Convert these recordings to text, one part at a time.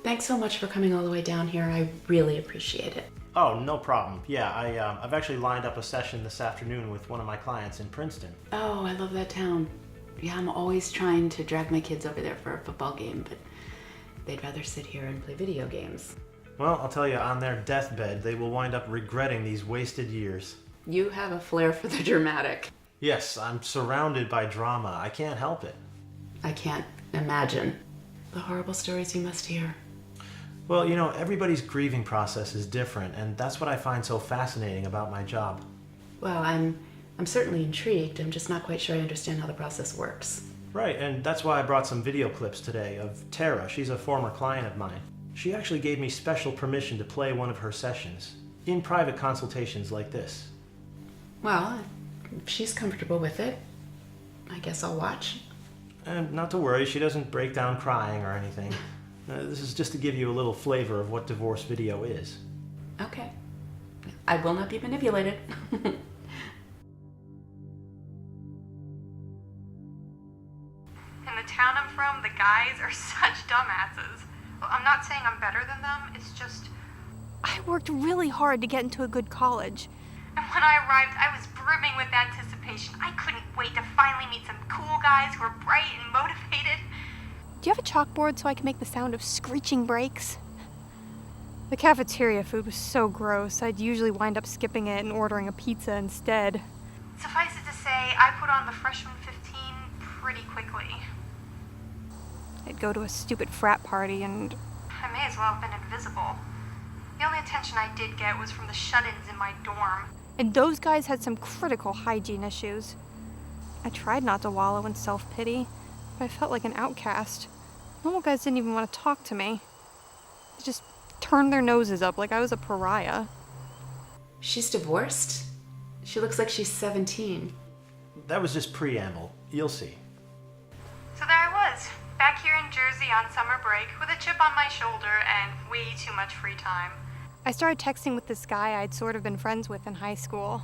Thanks so much for coming all the way down here. I really appreciate it. Oh, no problem. Yeah, I've actually lined up a session this afternoon with one of my clients in Princeton. Oh, I love that town. Yeah, I'm always trying to drag my kids over there for a football game, but they'd rather sit here and play video games. Well, I'll tell you, on their deathbed, they will wind up regretting these wasted years. You have a flair for the dramatic. Yes, I'm surrounded by drama. I can't help it. I can't imagine the horrible stories you must hear. Well, you know, everybody's grieving process is different, and that's what I find so fascinating about my job. Well, I'm certainly intrigued. I'm just not quite sure I understand how the process works. Right, and that's why I brought some video clips today of Tara. She's a former client of mine. She actually gave me special permission to play one of her sessions, in private consultations like this. Well, if she's comfortable with it, I guess I'll watch. And not to worry, she doesn't break down crying or anything. This is just to give you a little flavor of what divorce video is. Okay. I will not be manipulated. In the town I'm from, the guys are such dumbasses. Well, I'm not saying I'm better than them, it's just... I worked really hard to get into a good college. And when I arrived, I was brimming with anticipation. I couldn't wait to finally meet some cool guys who were bright and motivated. Do you have a chalkboard so I can make the sound of screeching brakes? The cafeteria food was so gross, I'd usually wind up skipping it and ordering a pizza instead. Suffice it to say, I put on the freshman 15 pretty quickly. I'd go to a stupid frat party and... I may as well have been invisible. The only attention I did get was from the shut-ins in my dorm. And those guys had some critical hygiene issues. I tried not to wallow in self-pity, but I felt like an outcast. Normal guys didn't even want to talk to me. They just turned their noses up like I was a pariah. She's divorced? She looks like she's 17. That was just preamble. You'll see. So there I was, back here in Jersey on summer break with a chip on my shoulder and way too much free time. I started texting with this guy I'd sort of been friends with in high school.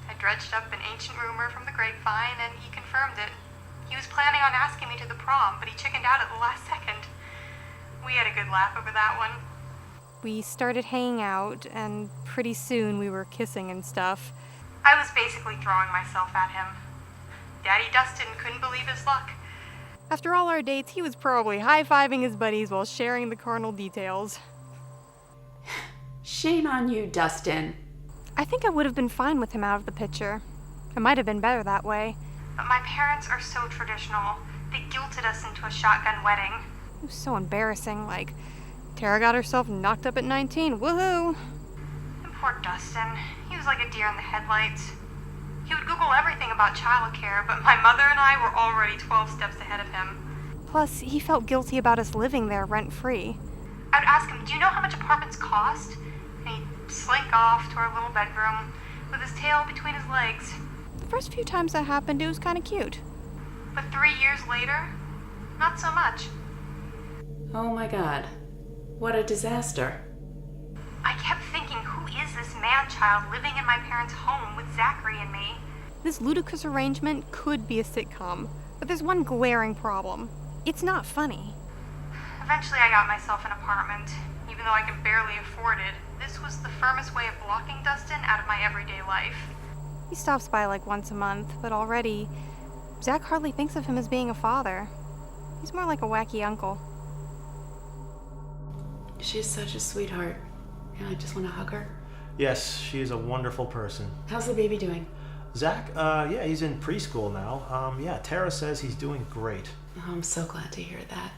I dredged up an ancient rumor from the grapevine and he confirmed it. He was planning on asking me to the prom, but he chickened out at the last second. We had a good laugh over that one. We started hanging out, and pretty soon we were kissing and stuff. I was basically throwing myself at him. Daddy Dustin couldn't believe his luck. After all our dates, he was probably high-fiving his buddies while sharing the carnal details. Shame on you, Dustin. I think I would have been fine with him out of the picture. It might have been better that way. But my parents are so traditional. They guilted us into a shotgun wedding. It was so embarrassing, like, Tara got herself knocked up at 19, woohoo! And poor Dustin, he was like a deer in the headlights. He would Google everything about childcare, but my mother and I were already 12 steps ahead of him. Plus, he felt guilty about us living there rent-free. I would ask him, do you know how much apartments cost? And he'd slink off to our little bedroom with his tail between his legs. The first few times that happened, it was kind of cute. But 3 years later, not so much. Oh my God. What a disaster. I kept thinking, who is this man-child living in my parents' home with Zachary and me? This ludicrous arrangement could be a sitcom, but there's one glaring problem. It's not funny. Eventually I got myself an apartment, even though I can barely afford it. This was the firmest way of blocking Dustin out of my everyday life. He stops by like once a month, but already, Zach hardly thinks of him as being a father. He's more like a wacky uncle. She's such a sweetheart. I just want to hug her. Yes, she is a wonderful person. How's the baby doing? Zach, yeah, he's in preschool now. Yeah, Tara says he's doing great. Oh, I'm so glad to hear that.